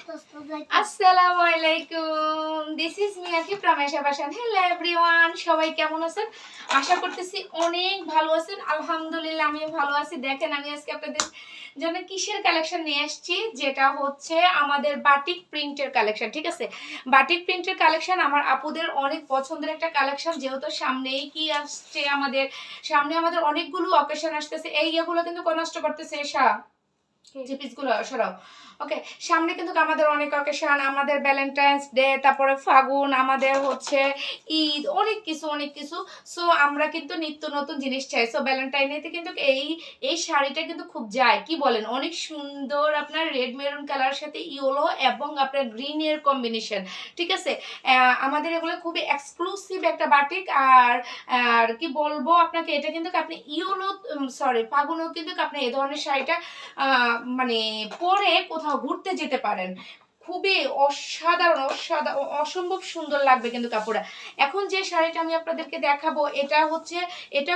আসসালামু আলাইকুম, this is মিয়াকি from আয়েশা বাসান। হ্যালো এভরিওয়ান, সবাই কেমন আছেন? আশা করতেছি অনেক ভালো আছেন। আলহামদুলিল্লাহ আমিও ভালো আছি। দেখেন আমি আজকে আপনাদের জন্য কিসের কালেকশন নিয়ে আসছি, যেটা হচ্ছে আমাদের বাটিক প্রিন্টের কালেকশন। ঠিক আছে, বাটিক প্রিন্টের কালেকশন আমার আপুদের অনেক পছন্দের একটা কালেকশন। যেহেতু সামনেই কি আসছে, আমাদের অনেকগুলো অকেশন আসতেছে। এই ইয়েগুলো কিন্তু নষ্ট করতেছে যে পিসগুলো সরাও। ওকে, সামনে কিন্তু আমাদের অনেক অকেশন, আমাদের ভ্যালেন্টাইন্স ডে, তারপরে ফাগুন, আমাদের হচ্ছে ঈদ, অনেক কিছু। সো আমরা কিন্তু নিত্য নতুন জিনিস চাই। সো ভ্যালেন্টাইনেতে কিন্তু এই শাড়িটা কিন্তু খুব যায়, কি বলেন, অনেক সুন্দর। আপনার রেড মেরুন কালার সাথে ইয়েলো এবং আপনার গ্রিন এর কম্বিনেশন। ঠিক আছে, আমাদের এগুলো খুবই এক্সক্লুসিভ একটা বাটিক। আর আর কি বলবো আপনাকে, এটা কিন্তু আপনি ফাগুনেও কিন্তু আপনি এই ধরনের শাড়িটা মানে পরে কোথাও ঘুরতে যেতে পারেন। খুবই অসাধারণ, অসম্ভব সুন্দর লাগবে কিন্তু কাপড়টা। এখন যে শাড়িটা আমি আপনাদেরকে দেখাবো, এটাও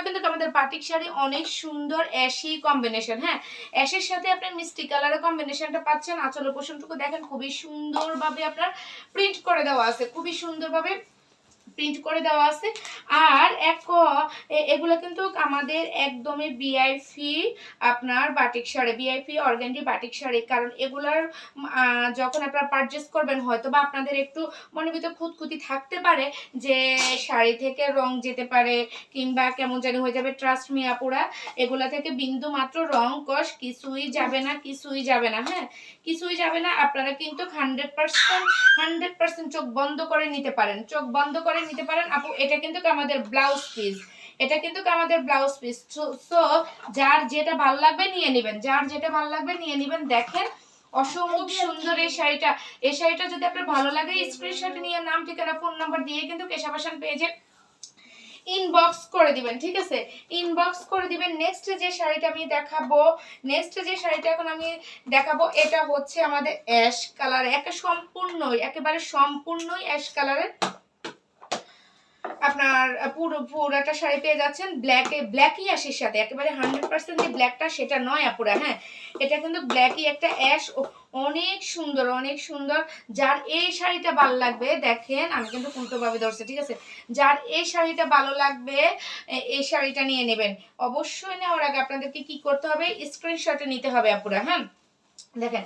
কিন্তু আমাদের বাটিক শাড়ি, অনেক সুন্দর অ্যাশি কম্বিনেশন। হ্যাঁ, অ্যাশের সাথে আপনার মিষ্টি কালারের কম্বিনেশনটা পাচ্ছেন। আঁচলের পোষণটুকু দেখেন, খুবই সুন্দরভাবে আপনার প্রিন্ট করে দেওয়া আছে, খুবই সুন্দরভাবে প্রিন্ট করে দেওয়া আছে। আর এগুলো কিন্তু আমাদের একদমই ভিআইপি আপনার batik sari, VIP organza batik sari. কারণ এগুলার যখন আপনারা পারচেস করবেন, হয়তো বা আপনাদের একটু মনের ভিতর খুঁতখুঁতি থাকতে পারে যে শাড়ি থেকে রং যেতে পারে কিংবা কেমন জানি হয়ে যাবে। ট্রাস্ট মি আপুরা, এগুলা থেকে বিন্দু মাত্র রং কষ কিছুই যাবে না, কিছুই যাবে না। হ্যাঁ, কিছুই যাবে না। আপনারা কিন্তু 100% চোখ বন্ধ করে নিতে পারেন, আপু। এটা কিন্তু আমাদের ব্লাউজ পিস, সো যার যেটা ভালো লাগবে নিয়ে নেবেন, দেখেন অসম্ভব সুন্দর এই শাড়িটা যদি আপনার ভালো লাগে, স্ক্রিনশট নিয়ে নাম, ঠিকানা, ফোন নাম্বার দিয়ে কিন্তু কেশা ফ্যাশন পেজে ইনবক্স করে দিবেন। ঠিক আছে, ইনবক্স করে দিবেন। নেক্সট যে শাড়িটা এখন আমি দেখাবো, এটা হচ্ছে আমাদের অ্যাশ কালার, একেবারে সম্পূর্ণই অ্যাশ কালারের আপনার পুরোটা শাড়ি পেয়ে যাচ্ছেন। ব্ল্যাকই অ্যাশের সাথে, একেবারে 100% যে ব্ল্যাকটা সেটা নয় আপুরা। হ্যাঁ, এটা কিন্তু ব্ল্যাকই একটা অ্যাশ, অনেক সুন্দর। যার এই শাড়িটা ভালো লাগবে, দেখেন আমি কিন্তু উল্টোভাবে ধরছি। ঠিক আছে, যার এই শাড়িটা ভালো লাগবে এই শাড়িটা নিয়ে নেবেন। অবশ্যই নেওয়ার আগে আপনাদেরকে কি করতে হবে, স্ক্রিনশটে নিতে হবে আপুরা। হ্যাঁ, দেখেন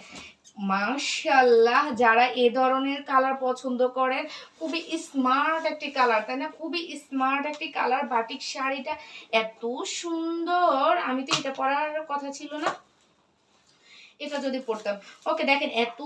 মাশাআল্লাহ, যারা এ ধরনের কালার পছন্দ করেন, খুবই স্মার্ট একটি কালার, তাই না? খুবই স্মার্ট একটি কালার। বাটিক শাড়িটা এত সুন্দর, আমি তো এটা পরার কথা ছিল না, এটা যদি পরতাম। ওকে, দেখেন এত